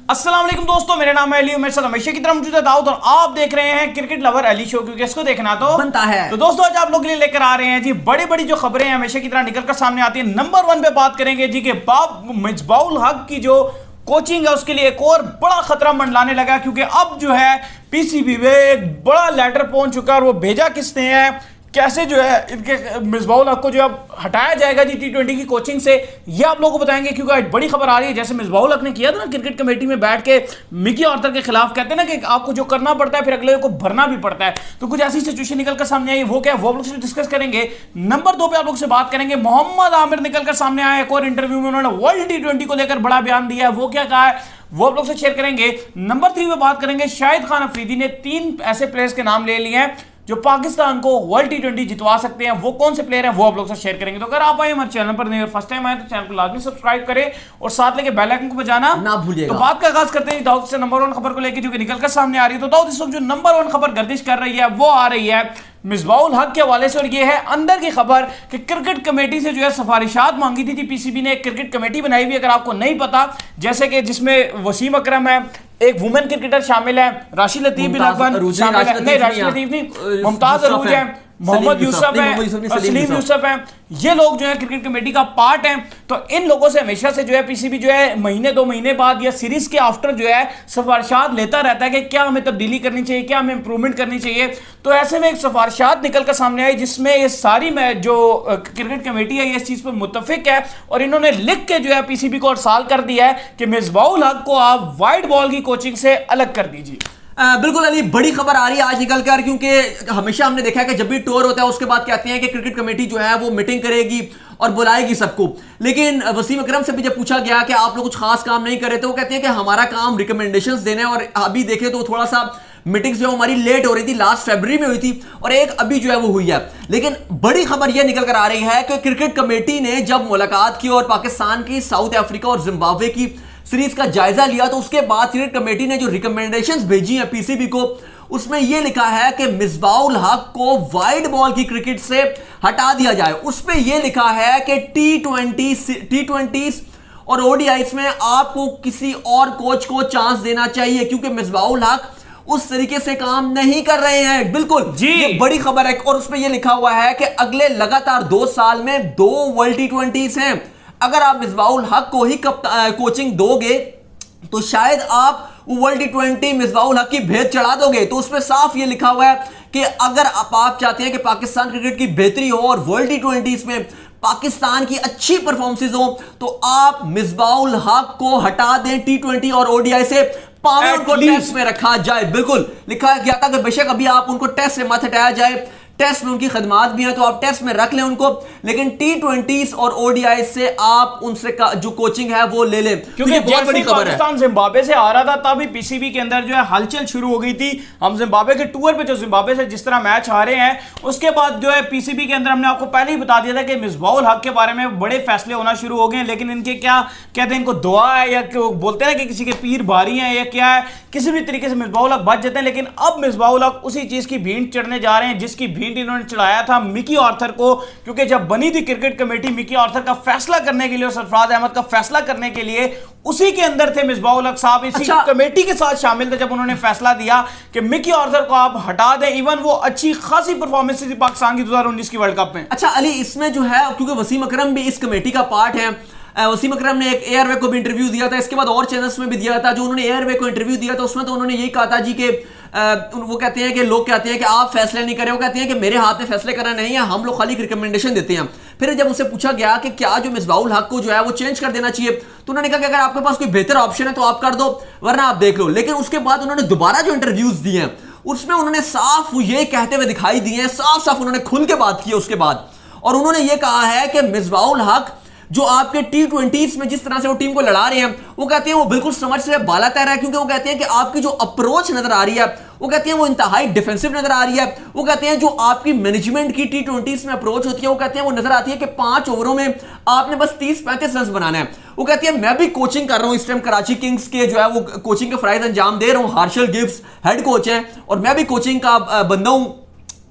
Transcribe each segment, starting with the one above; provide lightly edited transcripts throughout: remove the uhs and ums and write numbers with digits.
अस्सलाम वालेकुम दोस्तों, मेरा नाम है अली, मेरे साथ हमेशा की तरह मौजूद है दाऊद और आप देख रहे हैं क्रिकेट लवर अली शो, क्योंकि इसको देखना तो बनता है। तो दोस्तों आज आप लोगों के लिए लेकर आ रहे हैं जी बड़ी बड़ी जो खबरें हैं हमेशा की तरह निकलकर सामने आती है। नंबर 1 पे बात करेंगे जी कि मिसबाउल हक की जो कोचिंग है उसके लिए एक और बड़ा खतरा मंडलाने लगा, क्योंकि अब जो है पीसीबी में एक बड़ा लेटर पहुंच चुका है और वो भेजा किसने है, कैसे जो है इनके मिसबाउल हक को जो अब हटाया जाएगा जी टी20 की कोचिंग से, ये आप लोगों को बताएंगे। क्योंकि आज बड़ी खबर आ रही है, जैसे मिसबाउल हक ने किया था ना क्रिकेट कमेटी में बैठ के मिकी आर्थर के खिलाफ, कहते हैं ना कि आपको जो करना पड़ता है फिर अगले को भरना भी पड़ता है, तो कुछ ऐसी सिचुएशन निकलकर सामने आई। वो क्या है वो आप लोग से डिस्कस करेंगे। नंबर 2 पे आप लोग से बात करेंगे, मोहम्मद आमिर निकलकर सामने आया एक और इंटरव्यू में, उन्होंने वर्ल्ड टी20 को लेकर बड़ा बयान दिया है। वो क्या कहा है वो आप लोग से शेयर करेंगे। नंबर 3 पे बात करेंगे, शाहिद खान अफरीदी ने 3 ऐसे प्लेयर्स के नाम ले लिए हैं जो पाकिस्तान को वर्ल्ड टी20 जितवा सकते हैं। वो कौन से प्लेयर हैं वो आप लोग से शेयर करेंगे। तो अगर आप आए हमारे चैनल पर नहीं और फर्स्ट टाइम आए तो चैनल को लाजमी सब्सक्राइब करें और साथ लेके बेल आइकन को बजाना ना भूलिएगा। तो बात का आगाज करते हैं दाऊद से नंबर 1 खबर को लेकर जो कि निकलकर सामने आ रही है। तो दाऊद इस वक्त जो नंबर 1 खबर गर्दिश कर रही है वो आ रही है मिसबाउल हक के हवाले से, और ये है अंदर की खबर कि क्रिकेट कमेटी से जो है सिफारिशात मांगी थी पीसीबी ने। एक क्रिकेट कमेटी बनाई हुई, अगर आपको नहीं पता, जैसे कि जिसमें वसीम अकरम है, एक वुमेन क्रिकेटर शामिल है, राशिद लतीफ भी लगभग शामिल है, नहीं राशिद लतीफ नहीं, मुमताज अरूज है, मोहम्मद यूसुफ है, सलीम यूसुफ है, ये लोग जो है क्रिकेट कमेटी का पार्ट हैं। तो इन लोगों से हमेशा से जो है पीसीबी जो है महीने 2 महीने बाद या सीरीज के आफ्टर जो है सिफारिशात लेता रहता है कि क्या हमें तब्दीली करनी चाहिए, क्या हमें इंप्रूवमेंट करनी चाहिए। तो ऐसे में एक सिफारिशात निकल कर सामने आई जिसमें ये सारी जो क्रिकेट कमेटी है ये इस चीज पर मुत्तफिक है और इन्होंने लिख के जो है पीसीबी को अरसाल कर दिया है कि मिसबाउल हक को आप वाइड बॉल की कोचिंग से अलग कर दीजिए। बिल्कुल अली, बड़ी खबर आ रही है आज निकल कर, क्योंकि हमेशा हमने देखा है कि जब भी टूर होता है उसके बाद कहते हैं कि क्रिकेट कमेटी जो है वो मीटिंग करेगी और बुलाएगी सबको। लेकिन वसीम अकरम से भी जब पूछा गया कि आप लोग कुछ खास काम नहीं कर रहे थे, वो कहते हैं कि हमारा काम रिकमेंडेशंस देना है। और अभी देखें तो थोड़ा सा मीटिंग्स जो हमारी लेट हो रही थी, लास्ट फरवरी में हुई थी और एक अभी जो है वो हुई है। लेकिन बड़ी खबर यह निकल कर आ रही है कि क्रिकेट कमेटी ने जब मुलाकात की और पाकिस्तान की, साउथ अफ्रीका और जिम्बाब्वे की सीरीज का जायजा लिया, तो उसके बाद क्रिकेट कमेटी ने जो रिकमेंडेशंस भेजी हैं पीसीबी को, उसमें यह लिखा है कि मिसबाउल हक को वाइड बॉल की क्रिकेट से हटा दिया जाए। उसमें यह लिखा है कि टी20 और ओडीआईस में आपको किसी और कोच को चांस देना चाहिए, क्योंकि मिसबाउल हक उस तरीके से काम नहीं कर रहे हैं। बिल्कुल जी, ये बड़ी खबर है। और उसमें यह लिखा हुआ है कि अगले लगातार 2 साल में 2 वर्ल्ड टी20 हैं। अगर आप मिसबाउल हक को ही कोचिंग दोगे तो शायद आप वर्ल्ड टी20 मिसबाउल हक की भेद चढ़ा दोगे। तो उसमें साफ ये लिखा हुआ है कि अगर आप चाहते हैं कि पाकिस्तान क्रिकेट की बेहतरी हो और वर्ल्ड टी20 में पाकिस्तान की अच्छी परफॉर्मेंस हो, तो आप मिसबाउल हक को हटा दें टी20 और ओडीआई से, पावे उनको टेस्ट में रखा जाए। बिल्कुल लिखा गया था कि बेशक अभी आप उनको टेस्ट से मत हटाया जाए, टेस्ट में उनकी खदमात भी हैं तो आप टेस्ट में रख लें उनको, लेकिन टी20 और ओडीआई से आप उनसे जो कोचिंग है वो ले लें, क्योंकि बहुत बड़ी खबर है। पाकिस्तान जिम्बाब्वे से आ रहा था तभी पीसीबी के अंदर जो है हलचल शुरू हो गई थी। हम जिम्बाब्वे के टूर पे जो जिम्बाब्वे से जिस तरह मैच हारे हैं, उसके बाद जो है पीसीबी के अंदर हमने आपको पहले ही बता दिया था कि मिसबाउल हक के बारे में बड़े फैसले होना शुरू हो गए हैं। लेकिन इनके क्या कहते हैं, इनको दुआ है या बोलते हैं कि किसी के पीर भारी हैं या क्या है, किसी भी तरीके से मिसबाउल हक बच जाते हैं। लेकिन अब मिसबाउल हक उसी चीज की भींट चढ़ने जा रहे हैं जिसकी भींट इन्होंने चढ़ाया था मिकी आर्थर को। क्योंकि जब बनी थी क्रिकेट कमेटी मिकी आर्थर का फैसला करने के लिए और सरफराज अहमद का फैसला करने के लिए, उसी के अंदर थे मिसबाउल हक साहब, इसी कमेटी के साथ शामिल थे जब उन्होंने फैसला दिया कि मिकी आर्थर को आप हटा दें। इवन वो अच्छी खासी परफॉर्मेंस थी पाकिस्तान की 2019 की वर्ल्ड कप में। अच्छा अली, इसमें जो है क्योंकि वसीम अकरम भी इस कमेटी का पार्ट है, वसीम अकरम ने एक एयरवे को भी इंटरव्यू दिया था, इसके बाद और चैनल्स में भी दिया था। जो उन्होंने एयरवे को इंटरव्यू दिया था उसमें तो उन्होंने यही कहा था जी कि वो कहते हैं कि लोग कहते हैं कि आप फैसले नहीं करें, वो कहते हैं कि मेरे हाथ में फैसले करना नहीं है, हम लोग खाली रिकमेंडेशन देते हैं। फिर जब उनसे पूछा गया कि क्या जो मिसबाउल हक को जो है वो चेंज कर देना चाहिए, तो उन्होंने कहा कि अगर आपके पास कोई बेहतर ऑप्शन है तो आप कर दो, वरना आप देख लो। लेकिन उसके बाद उन्होंने दोबारा जो इंटरव्यूज दिए हैं उसमें उन्होंने साफ ये कहते हुए दिखाई दिए हैं, साफ उन्होंने खुल के बात की उसके बाद, और उन्होंने ये कहा है कि मिसबाउल हक जो आपके टी20 में जिस तरह से वो टीम को लड़ा रहे हैं, वो कहते हैं वो बिल्कुल समझ से बाला तैर रहा है। क्योंकि वो कहते हैं कि आपकी जो अप्रोच नजर आ रही है, वो कहते हैं वो इंतहाई डिफेंसिव नजर आ रही है। वो कहते हैं जो आपकी मैनेजमेंट की टी20 में अप्रोच होती है, वो कहते हैं वो नजर आती है कि 5 ओवरों में आपने बस 30-35 रन बनाना है। वो कहती है मैं भी कोचिंग कर रहा हूं इस टाइम, कराची किंग्स के जो है वो कोचिंग के फराइज अंजाम दे रहा हूं, हार्शल गिब्स हेड कोच हैं और मैं भी कोचिंग का बंदा हूं।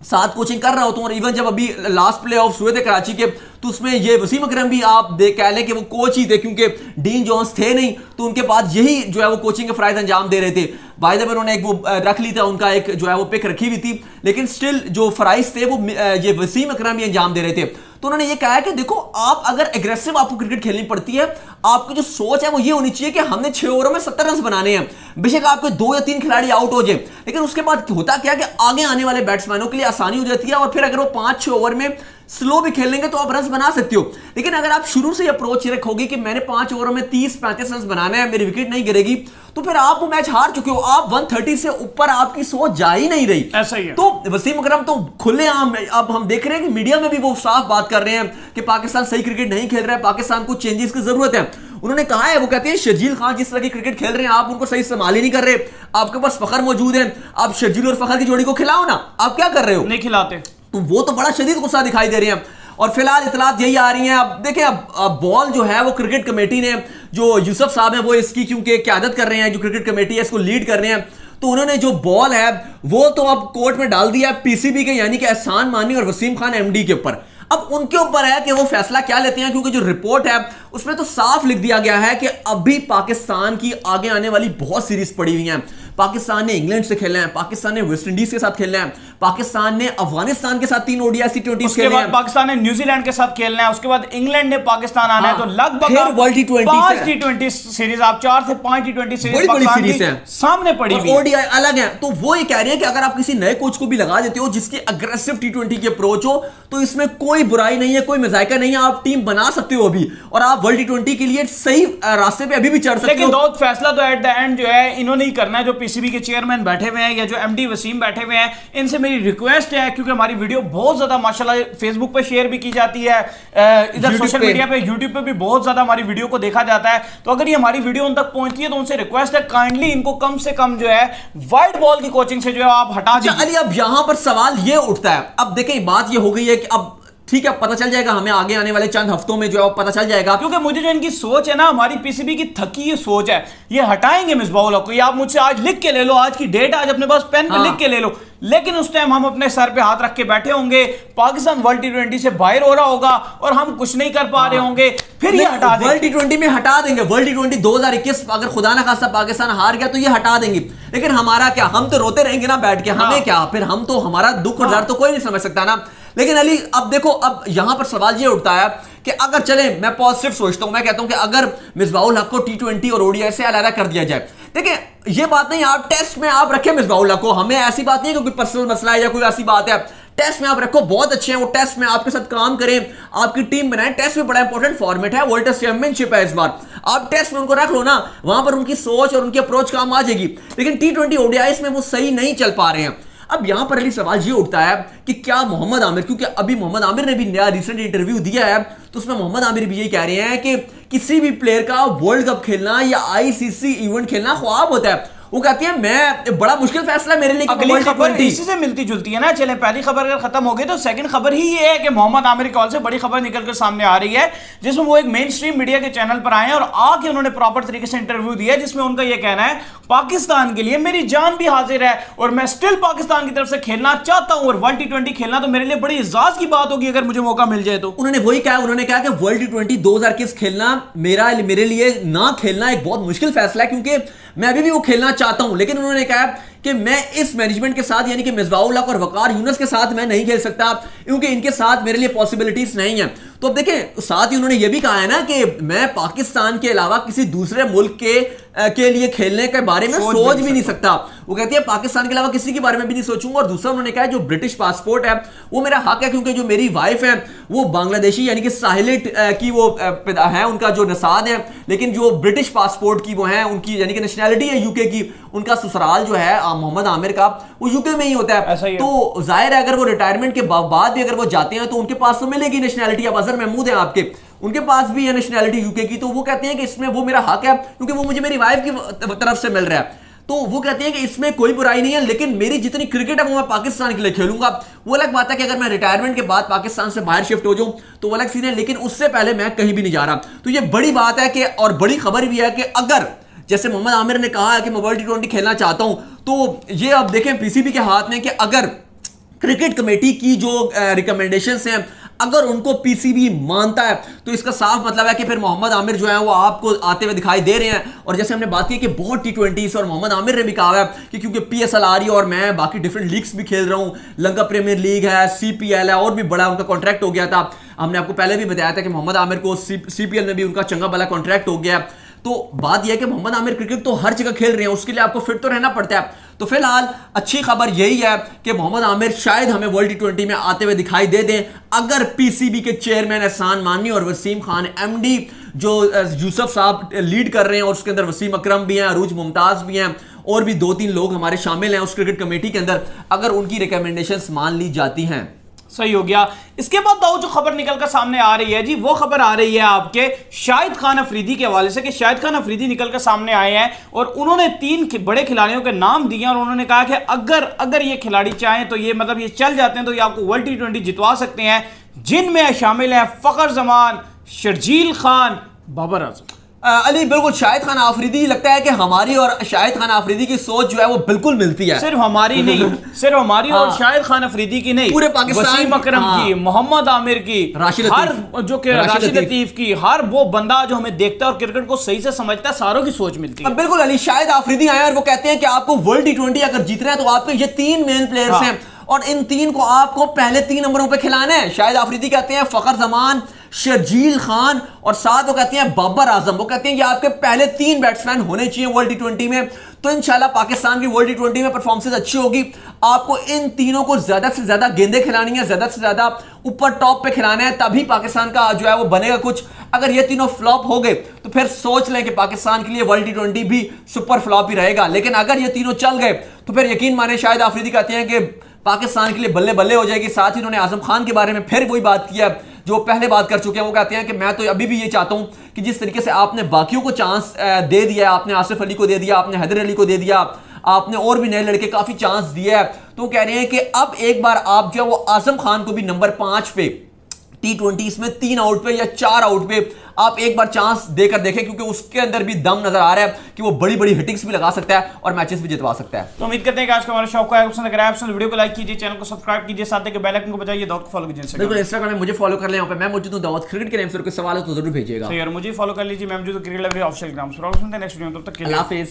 साथ कोचिंग कर रहा होता हूं। और इवन जब अभी लास्ट प्ले ऑफ हुए थे कराची के, तो उसमें ये वसीम अकरम भी आप कह लें कि वो कोच ही थे, क्योंकि डीन जॉन्स थे नहीं, तो उनके पास यही जो है वो कोचिंग के फ्राइज अंजाम दे रहे थे। बाय द वे उन्होंने एक वो रख ली था, उनका एक जो है वो पिक रखी हुई थी, लेकिन स्टिल जो फ्राइज थे वो ये वसीम अकरम ही अंजाम दे रहे थे। तो उन्होंने ये कहा कि देखो, आप अगर एग्रेसिव आपको क्रिकेट खेलनी पड़ती है, आपकी जो सोच है वो ये होनी चाहिए कि हमने 6 ओवरों में 70 रन बनाने हैं। बेशक आपके 2 या 3 खिलाड़ी आउट हो जाए, लेकिन उसके बाद होता क्या कि आगे आने वाले बैट्समैनों के लिए आसानी हो जाती है, और फिर अगर वो 5-6 ओवर में स्लो भी खेलेंगे तो आप रन बना सकते हो। लेकिन अगर आप शुरू से अप्रोच रखोगे कि मैंने 5 ओवरों में 30-35 रन बनाना है, मेरी विकेट नहीं गिरेगी, तो फिर आप वो मैच हार चुके हो। आप 130 से ऊपर आपकी सोच जा ही नहीं रही। ऐसा ही है। तो वसीम अकरम तो खुलेआम अब हम देख रहे हैं कि मीडिया में भी वो साफ बात कर रहे हैं कि पाकिस्तान सही क्रिकेट नहीं खेल रहा है, पाकिस्तान को चेंजेस की जरूरत है। उन्होंने कहा है, वो कहते हैं शर्जील खान जिस तरह की क्रिकेट खेल रहे हैं, आप उनको सही इस्तेमाल ही नहीं कर रहे। आपके पास फखर मौजूद है, आप शर्जील और फखर की जोड़ी को खिलाओ ना, आप क्या कर रहे हो? नहीं खिलाते। तो वो तो बड़ा शदीद गुस्सा दिखाई दे रहे हैं। और फिलहाल इतलात यही आ रही हैं। अब देखें, अब बॉल जो है वो क्रिकेट कमेटी ने, जो यूसुफ साहब हैं वो इसकी क्योंकि क़यादत कर रहे हैं, जो क्रिकेट कमेटी है इसको लीड कर रहे हैं, तो उन्होंने जो बॉल है वो तो अब कोर्ट में डाल दिया पीसीबी के, यानी कि एहसान मानी और वसीम खान एमडी के ऊपर। अब उनके ऊपर है कि वो फैसला क्या लेते हैं, क्योंकि जो रिपोर्ट है उसमें तो साफ लिख दिया गया है कि अभी पाकिस्तान की आगे आने वाली बहुत सीरीज पड़ी हुई हैं। पाकिस्तान ने इंग्लैंड से खेलना है, पाकिस्तान ने वेस्ट इंडीज के साथ खेलना है, पाकिस्तान ने अफगानिस्तान के साथ 3 ओडीआई T20 खेलने हैं, पाकिस्तान ने न्यूजीलैंड के साथ खेलना है, उसके बाद इंग्लैंड ने पाकिस्तान आना है। तो लगभग वर्ल्ड T20 5 T20 सीरीज, आप 4 से 5 T20 सीरीज बड़ी सीरीज है सामने पड़ी हुई, ओडीआई अलग है। तो वो ये कह रहे हैं कि अगर आप किसी नए कोच को भी लगा देते हो जिसकी अग्रेसिव T20 की अप्रोच हो, तो इसमें कोई बुराई नहीं है, कोई मजाइका नहीं है, आप टीम बना सकते हो अभी, और आप वर्ल्ड T20 के लिए सही रास्ते पे अभी भी चढ़ सकते हो। लेकिन दो फैसला तो एट द एंड जो है इन्होंने ही करना है, जो पीसीबी के चेयरमैन बैठे हुए हैं या जो एमडी वसीम बैठे हुए हैं, इनसे मेरी रिक्वेस्ट है, क्योंकि हमारी वीडियो बहुत ज्यादा माशाल्लाह फेसबुक पे शेयर भी की जाती है, इधर सोशल मीडिया पे यूट्यूब पे भी बहुत ज्यादा हमारी वीडियो को देखा जाता है। तो अगर ये हमारी वीडियो उन तक पहुंचती है तो उनसे रिक्वेस्ट है, काइंडली इनको कम से कम जो है वाइड बॉल की कोचिंग से जो है आप हटा दीजिए। अली, अब यहां पर सवाल ये उठता है, अब देखें बात ये हो गई है कि अब ठीक है, पता चल जाएगा हमें आगे आने वाले चंद हफ्तों में जो है पता चल जाएगा, क्योंकि मुझे जो इनकी सोच है ना, हमारी पीसीबी की थकी ये सोच है, ये हटाएंगे मिसबाह को। ये आप मुझसे आज लिख के ले लो, आज की डेट आज अपने पास पेन पे लिख के ले लो, लेकिन उस टाइम हम अपने सर पे हाथ रख के बैठे होंगे, पाकिस्तान वर्ल्ड T20 से बाहर हो रहा होगा और हम कुछ नहीं कर पा रहे होंगे, फिर ये हटा देंगे। वर्ल्ड T20 में हटा देंगे, वर्ल्ड T20 2021 अगर खुदा ना खास्ता पाकिस्तान हार गया तो ये हटा देंगे। लेकिन हमारा क्या, हम तो रोते रहेंगे ना बैठ के, हमें क्या, फिर हम तो, हमारा दुख और दर्द तो कोई नहीं समझ सकता ना। लेकिन अली, अब देखो, अब यहां पर सवाल ये उठता है कि अगर चले, मैं पॉजिटिव सोचता हूं, मैं कहता हूं कि अगर मिसबाहुल हक को T20 और ओडीआई से अलग कर दिया जाए। देखिए, ये बात नहीं, आप टेस्ट में आप रखें मिसबाहुल हक को, हमें ऐसी बात नहीं है कि कोई पर्सनल मसला है या कोई ऐसी बात है, टेस्ट में आप रखो, बहुत अच्छे हैं वो, टेस्ट में आपके साथ काम करें, आपकी टीम बनाएं। टेस्ट में बड़ा इंपॉर्टेंट फॉर्मेट है, वर्ल्ड टेस्ट चैंपियनशिप है इस बार, आप टेस्ट में उनको रख लो ना, वहां पर उनकी सोच और उनकी अप्रोच काम आ जाएगी। लेकिन T20 ओडीआई में वो सही नहीं चल पा रहे हैं। अब यहां पर अली सवाल ये उठता है कि क्या मोहम्मद आमिर, क्योंकि अभी मोहम्मद आमिर ने भी नया रिसेंट इंटरव्यू दिया है, तो उसमें मोहम्मद आमिर भी यही कह रहे हैं कि किसी भी प्लेयर का वर्ल्ड कप खेलना या आईसीसी इवेंट खेलना ख्वाब होता है। वो कहती है मैं, बड़ा मुश्किल फैसला मेरे लिए। अगली खबर इसी से मिलती जुलती है ना। चले, पहली खबर अगर खत्म हो गई तो सेकंड खबर ही ये है कि मोहम्मद आमिर कॉल से बड़ी खबर निकलकर सामने आ रही है, जिसमें वो एक मेन स्ट्रीम मीडिया के चैनल पर आए हैं और आके उन्होंने प्रॉपर तरीके से इंटरव्यू दिया, जिसमें उनका ये कहना है पाकिस्तान के लिए मेरी जान भी हाजिर है और मैं स्टिल पाकिस्तान की तरफ से खेलना चाहता हूं, और वर्ल्ड T20 खेलना तो मेरे लिए बड़ी इजाज की बात होगी अगर मुझे मौका मिल जाए तो। उन्होंने वही कहा, उन्होंने कहा कि वर्ल्ड T20 2021 खेलना मेरे लिए ना खेलना एक बहुत मुश्किल फैसला है, क्योंकि मैं अभी भी वो खेलना चाहता हूं। लेकिन उन्होंने कहा कि मैं इस मैनेजमेंट के साथ, यानी कि मिसबाहुल हक और वकार यूनुस के साथ मैं नहीं खेल सकता, क्योंकि इनके साथ मेरे लिए पॉसिबिलिटीज नहीं है। तो अब देखें, साथ ही उन्होंने ये भी कहा है ना कि मैं पाकिस्तान के अलावा किसी दूसरे मुल्क के लिए खेलने के बारे में सोच भी नहीं सकता। वो कहती है पाकिस्तान के अलावा किसी के बारे में भी नहीं सोचूंगा। और दूसरा उन्होंने कहा जो ब्रिटिश पासपोर्ट है वो मेरा हक है, क्योंकि जो मेरी वाइफ है वो बांग्लादेशी यानी कि साहिलिट की वो है, उनका जो नसाद है, लेकिन जो ब्रिटिश पासपोर्ट की वो है, उनकी यानी कि नेशनैलिटी है यूके की, उनका ससुराल जो है मोहम्मद आमिर का वो यूके में ही होता है। तो जाहिर है अगर वो रिटायरमेंट के बाद भी अगर वो जाते हैं तो उनके पास तो मिलेगी नेशनैलिटी। अब अजहर महमूद है आपके, उनके पास भी है नेशनैलिटी यूके की, तो वो कहते हैं कि इसमें वो मेरा हक है क्योंकि वो मुझे मेरी वाइफ की तरफ से मिल रहा है। तो वो कहते हैं कि इसमें कोई बुराई नहीं है, लेकिन मेरी जितनी क्रिकेट है वो मैं पाकिस्तान के लिए खेलूंगा। वो अलग बात है कि अगर मैं रिटायरमेंट के बाद पाकिस्तान से बाहर शिफ्ट हो जाऊं तो वो अलग सीन है, लेकिन उससे पहले मैं कहीं भी नहीं जा रहा। तो ये बड़ी बात है कि, और बड़ी खबर भी है कि अगर जैसे मोहम्मद आमिर ने कहा है कि मैं वर्ल्ड T20 खेलना चाहता हूं, तो ये अब देखें पीसीबी के हाथ में कि अगर क्रिकेट कमेटी की जो रिकमेंडेशंस हैं अगर उनको पीसीबी मानता है तो इसका साफ मतलब है कि फिर मोहम्मद आमिर जो है वो आपको आते हुए दिखाई दे रहे हैं। और जैसे हमने बात की कि बहुत टी20 और मोहम्मद आमिर ने भी कहा है कि क्योंकि पीएसएल आ रही है और मैं बाकी डिफरेंट लीग्स भी खेल रहा हूं, लंका प्रीमियर लीग है, सीपीएल है और भी बड़ा उनका कॉन्ट्रैक्ट हो गया था। हमने आपको पहले भी बताया था कि मोहम्मद आमिर को सीपीएल में भी उनका चंगा भला कॉन्ट्रैक्ट हो गया। तो बात यह है कि मोहम्मद आमिर क्रिकेट तो हर जगह खेल रहे हैं, उसके लिए आपको फिट तो रहना पड़ता है। तो फिलहाल अच्छी खबर यही है कि मोहम्मद आमिर शायद हमें वर्ल्ड टी20 में आते हुए दिखाई दे दें अगर पीसीबी के चेयरमैन एहसान मानी और वसीम खान एमडी जो यूसुफ साहब लीड कर रहे हैं और उसके अंदर वसीम अकरम भी हैं, अरूज मुमताज भी हैं और भी 2-3 लोग हमारे शामिल हैं उस क्रिकेट कमेटी के अंदर, अगर उनकी रिकमेंडेशंस मान ली जाती हैं। सही हो गया। इसके बाद दाऊद जो खबर निकलकर सामने आ रही है जी, वो खबर आ रही है आपके शाहिद खान अफरीदी के हवाले से कि शाहिद खान अफरीदी निकलकर सामने आए हैं और उन्होंने 3 बड़े खिलाड़ियों के नाम दिए और उन्होंने कहा कि अगर ये खिलाड़ी चाहें तो ये मतलब ये चल जाते हैं तो ये आपको वर्ल्ड टी20 जितवा सकते हैं, जिनमें शामिल हैं फखर जमान, शर्जील खान, बाबर आजम। अली बिल्कुल शाहिद खान आफरीदी लगता है कि हमारी और शाहिद खान आफरीदी की सोच जो है वो बिल्कुल मिलती है। सिर्फ हमारी नहीं, सिर्फ हमारी और शाहिद खान अफरीदी की नहीं, पूरे पाकिस्तान, वसीम अकरम की, मोहम्मद आमिर की, राशिद लतीफ की, हर वो बंदा जो हमें देखता है और क्रिकेट को सही से समझता है, सारों की सोच मिलती है। बिल्कुल अली शाहिद आफरीदी आए और वो कहते हैं कि आपको वर्ल्ड टी20 अगर जीतना है तो आपके ये 3 मेन प्लेयर्स हैं और इन 3 को आपको पहले 3 नंबरों पे खिलाना है। शाहिद आफरीदी कहते हैं फखर जमान, शर्जील खान और साथ वो कहते हैं बाबर आजम। वो कहते हैं कि आपके पहले 3 बैट्समैन होने चाहिए वर्ल्ड टी20 में, तो इंशाल्लाह पाकिस्तान की वर्ल्ड टी20 में परफॉर्मेंस अच्छी होगी। आपको इन तीनों को ज्यादा से ज्यादा गेंदें खिलानी है, ज्यादा से ज्यादा ऊपर टॉप पे खिलाना है, तभी पाकिस्तान का जो है वो बनेगा कुछ। अगर ये तीनों फ्लॉप हो गए तो फिर सोच लें कि पाकिस्तान के लिए वर्ल्ड टी20 भी सुपर फ्लॉप ही रहेगा। लेकिन अगर ये तीनों चल गए तो फिर यकीन माने शाहिद आफरीदी कहते हैं कि पाकिस्तान के लिए बल्ले बल्ले हो जाएगी। साथ ही उन्होंने आजम खान के बारे में फिर वही बात किया जो पहले बात कर चुके हैं। वो कहते हैं कि मैं तो अभी भी ये चाहता हूं कि जिस तरीके से आपने बाकियों को चांस दे दिया, आपने आसिफ अली को दे दिया, आपने हैदर अली को दे दिया, आपने और भी नए लड़के काफी चांस दिया है, तो कह रहे हैं कि अब एक बार आप जो है वो आजम खान को भी नंबर 5 पे टी20 इसमें 3 आउट पे या 4 आउट पे आप एक बार चांस देकर देखें, क्योंकि उसके अंदर भी दम नजर आ रहा है कि वो बड़ी बड़ी हिटिंग्स भी लगा सकता है और मैचेस भी जितवा सकता है। तो उम्मीद करते हैं कि आज का हमारा शौक है पसंद अगर आप वीडियो को लाइक कीजिए, चैनल को सब्सक्राइब कीजिए, साथ ही बेल आइकन को बजाइए, दाऊद को फॉलो कीजिए। बिल्कुल इंस्टाग्राम में मुझे फॉलो कर लें, यहाँ पे मैं मौजूद हूं दाऊद क्रिकेट के नेम से, कोई सवाल हो तो जरूर भेजिएगा। सही, और मुझे फॉलो कर लीजिए, मैं मौजूद हूं क्रिकेट लाइब्रेरी ऑफिशियल ग्राम। नेक्स्ट वीडियो में, तब तक के लिए अल्लाह हाफिज़।